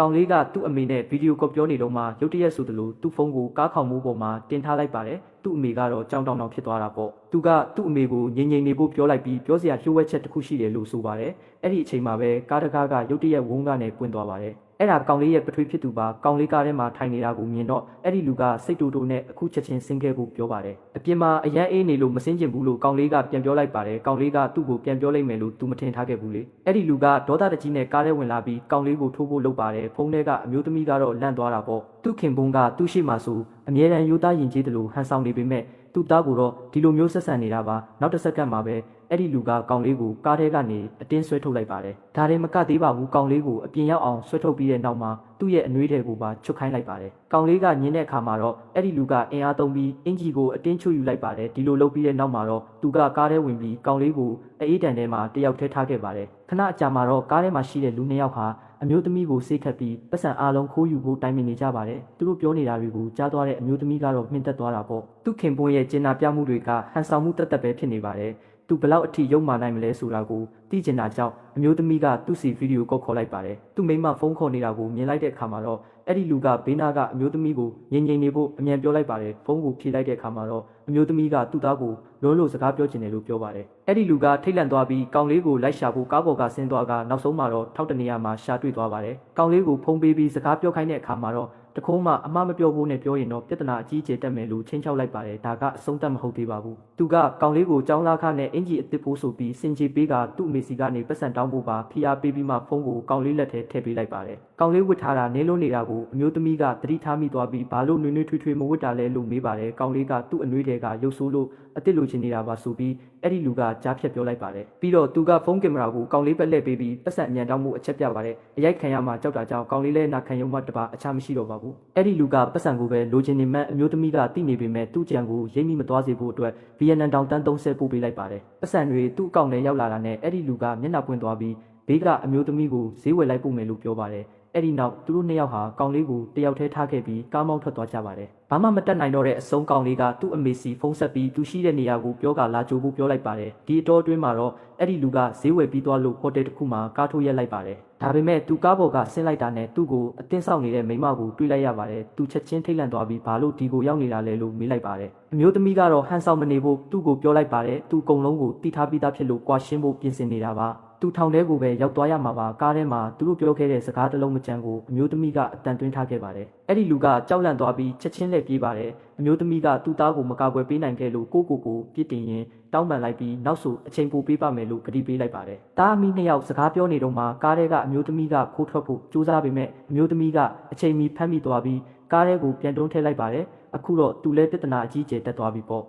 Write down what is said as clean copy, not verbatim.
ကောင်လေးကသူ့အမေနဲ့ဗီဒီယိုကောပြောနေတော့မှရုတ်တရက်ဆိုသလိုသူ့ဖုန်းကိုကားခေါင်မိုးပေါ်မှာတင်ထားလိုက်ပါတယ်သူ့အမေကတော့ကြောင်တောင်တောင်ဖြစ်သွားတာပေါ့သူကသူ့အမေကိုငြိမ်ငြိမ်နေဖို့ပြောလိုက်ပြီးပြောစရာလျှို့ဝှက်ချက်တစ်ခုရှိတယ်လို့ဆိုပါတယ်အဲ့ဒီအချိန်မှာပဲကားတကားကရုတ်တရက်ဝုန်းကနေပွင့်သွားပါတယ်အဲ့ဒါကောင်လေးရဲ့ပထွေးဖြစ်သူပါကောင်လေးကားထဲမှာထိုင်နေတာကိုမြင်တော့အဲ့ဒီလူကစိတ်တူတူနဲ့အခုချက်ချင်းဆင်းခဲ့ဖို့ပြောပါတယ်အပြင်မှာအရန်အေးနေလို့မဆင်းကျင်ဘူးလို့ကောင်လေးကပြန်ပြောလိုက်ပါတယ်ကောင်လေးကသူ့ကိုပြန်ပြောလိုက်မယ်လို့သူမထင်ထားခဲ့ဘူးလေအဲ့ဒီလူကဒေါသတကြီးနဲ့ကားထဲဝင်လာပြီးကောင်လေးကိုထိုးဖို့လုပ်ပါတယ်ဖုန်းထဲကအမျိုးသမီးကတော့လန့်သွားတာပေါ့သူ့ခင်ပွန်းကသူ့ရှိမှဆိုအမြဲတမ်းရိုးသားယဉ်ကျေးတယ်လို့ဟန်ဆောင်နေပေမဲ့သူ့သားကိုတော့ဒီလိုမျိုးဆက်ဆံနေတာပါနောက်တစ်စက္ကန့်မှာပဲအဲ့ဒီလူကကောင်လေးကိုကားထဲကနေအတင်းဆွဲထုတ်လိုက်ပါတယ်ဒါတည်းမကသေးပါဘူးကောင်လေးကိုအပြင်ရောက်အောင်ဆွဲထုတ်ပြီးတဲ့နောက်မှာသူ့ရဲ့အနှွေးတွေကိုပါချွတ်ခိုင်းလိုက်ပါတယ်ကောင်လေးကညင်းတဲ့အခါမှာတော့အဲ့ဒီလူကအင်အားသုံးပြီးအင်ဂျီကိုအတင်းချွတ်ယူလိုက်ပါတယ်ဒီလိုလုပ်ပြီးတဲ့နောက်မှာတော့သူကကားထဲဝင်ပြီးကောင်လေးကိုအေးတန်ထဲမှာတယောက်ထဲထားခဲ့ပါတယ်ခဏအကြာမှာတော့ကားထဲမှာရှိတဲ့လူနှစ်ယောက်ဟာအမျိုးသမီးကိုစိတ်ခတ်ပြီးပတ်စံအားလုံးခိုးယူဖို့တိုင်ပင်နေကြပါတယ်သူတို့ပြောနေတာတွေကိုကြားသွားတဲ့အမျိုးသမီးကတော့မှင်သက်သွားတာပေါ့သူခင်ပွန်းရဲ့ကျင်နာပြမှုတွေကဟန်ဆောင်မှုတသက်ပဲဖြစ်နေပါတယ်သူဘလောက်အထိရုံမာနိုင်မလဲဆိုတာကိုသိကျင်တာကြောင့်အမျိုးသမီးကသူ့စီဗီဒီယိုကောခေါ်လိုက်ပါတယ်သူ့မိန်းမဖုန်းခေါ်နေတာကိုမြင်လိုက်တဲ့အခါမှာတော့အဲ့ဒီလူကဘေးနာကအမျိုးသမီးကိုငြိမ်ငြိမ်နေဖို့အမြန်ပြောလိုက်ပါတယ်ဖုန်းကိုဖြေလိုက်တဲ့အခါမှာတော့အမျိုးသမီးကသူ့သားကိုလုံးလို့စကားပြောချင်တယ်လို့ပြောပါတယ်အဲ့ဒီလူကထိတ်လန့်သွားပြီးကောင်လေးကိုလိုက်ရှာဖို့ကားပေါ်ကဆင်းသွားကနောက်ဆုံးမှာတော့ထောက်တနေရမှာရှာတွေ့သွားပါတယ်ကောင်လေးကိုဖုန်းပေးပြီးစကားပြောခိုင်းတဲ့အခါမှာတော့တခုံးမှအမှားမပြောဖို့နဲ့ပြောရင်တော့ပြဿနာအကြီးအကျယ်တက်မယ်လို့ချင်းချောက်လိုက်ပါတယ်ဒါကအဆုံးသတ်မဟုတ်သေးပါဘူးသူကကောင်လေးကိုကြောင်းလာခနဲ့အင်ဂျီအစ်စ်ပိုးဆိုပြီးစင်ကြီးပေးကသူ့အမေစီကနေပတ်စံတောင်းဖို့ပါဖိအားပေးပြီးမှဖုန်းကိုကောင်လေးလက်ထဲထည့်ပေးလိုက်ပါတယ်ကောင်လေးဝစ်ထားတာနေလို့နေတာကိုအမျိုးသမီးကသတိထားမိသွားပြီးဘာလို့နွေးနွေးထွေးထွေးမဝစ်တာလဲလို့မေးပါတယ်ကောင်လေးကသူ့အနှွေးတွေကရုပ်ဆိုးလို့အစ်စ်လိုချင်နေတာပါဆိုပြီးအဲ့ဒီလူကကြားဖြတ်ပြောလိုက်ပါတယ်ပြီးတော့သူကဖုန်းကင်မရာကိုကောင်လေးပက်လှည့်ပေးပြီးပတ်စံအမြန်တောင်းမှုအချက်ပြပါတယ်အရိုက်ခံရမှကြောက်တာကြောင့်ကောင်လေးလည်းနာခံရုံမှတပါအခြားမရှိတော့ပါဘူးအဲ့ဒီလူကပတ်စံကိုပဲလိုချင်နေမှအမျိုးသမီးကတိနေပေမဲ့သူ့ကြံကိုရိပ်မိမသွားစေဖို့အတွက်ဗီယက်နမ်တောင်တန်း30ပို့ပေးလိုက်ပါတယ်ပတ်စံတွေသူ့အကောင့်ထဲရောက်လာတာနဲ့အဲ့ဒီလူကမျက်နှာပွင့်သွားပြီးဘေးကအမျိုးသမီးကိုဈေးဝယ်လိုက်ပို့မယ်လို့ပြောပါတယ်အဲ့ဒီနောက်သူတို့နှစ်ယောက်ဟာကောင်လေးကိုတယောက်တည်းထားခဲ့ပြီးကားမောင်းထွက်သွားကြပါတယ်ဘာမှမတတ်နိုင်တော့တဲ့အဆုံးကောင်လေးကသူ့အမေစီဖုန်းဆက်ပြီးသူရှိတဲ့နေရာကိုပြောကလာကြိုးဖို့ပြောလိုက်ပါတယ်ဒီအတော်အတွင်းမှာတော့အဲ့ဒီလူကဈေးဝယ်ပြီးသွားလို့ဟိုတယ်တစ်ခုမှာကားထိုးရက်လိုက်ပါတယ်ဒါပေမဲ့သူကားပေါ်ကဆင်းလိုက်တာနဲ့သူ့ကိုအတင်းဆောက်နေတဲ့မိန်းမကိုတွေးလိုက်ရပါတယ်သူချက်ချင်းထိတ်လန့်သွားပြီးဘာလို့ဒီကိုရောက်နေတာလဲလို့မေးလိုက်ပါတယ်အမျိုးသမီးကတော့ဟန်ဆောင်မနေဖို့သူ့ကိုပြောလိုက်ပါတယ်သူအကုန်လုံးကိုတိထားပြီးသားဖြစ်လို့ကွာရှင်းဖို့ပြင်ဆင်နေတာပါသူထောင်ထဲကိုပဲရောက်သွားရမှာပါကားထဲမှာသူတို့ပြောခဲ့တဲ့စကားတစ်လုံးမကြမ်းကိုအမျိုးသမီးကအတန်သွင်းထားခဲ့ပါတယ်အဲ့ဒီလူကကြောက်လန့်သွားပြီးချက်ချင်းလှည့်ပြေးပါတယ်အမျိုးသမီးကသူ့သားကိုမကာကွယ်ပေးနိုင်ခဲ့လို့ကိုပြစ်တင်ရင်တောင်းပန်လိုက်ပြီးနောက်ဆိုအချိန်ပိုပေးပါမယ်လို့ကတိပေးလိုက်ပါတယ်တားအမီနှစ်ယောက်စကားပြောနေတော့မှကားထဲကအမျိုးသမီးကခိုးထွက်ဖို့ကြိုးစားပေမဲ့အမျိုးသမီးကအချိန်မီဖမ်းမိသွားပြီးကားထဲကိုပြန်တွန်းထည့်လိုက်ပါတယ်အခုတော့သူလည်းပြဿနာအကြီးကျယ်တက်သွားပြီပေါ့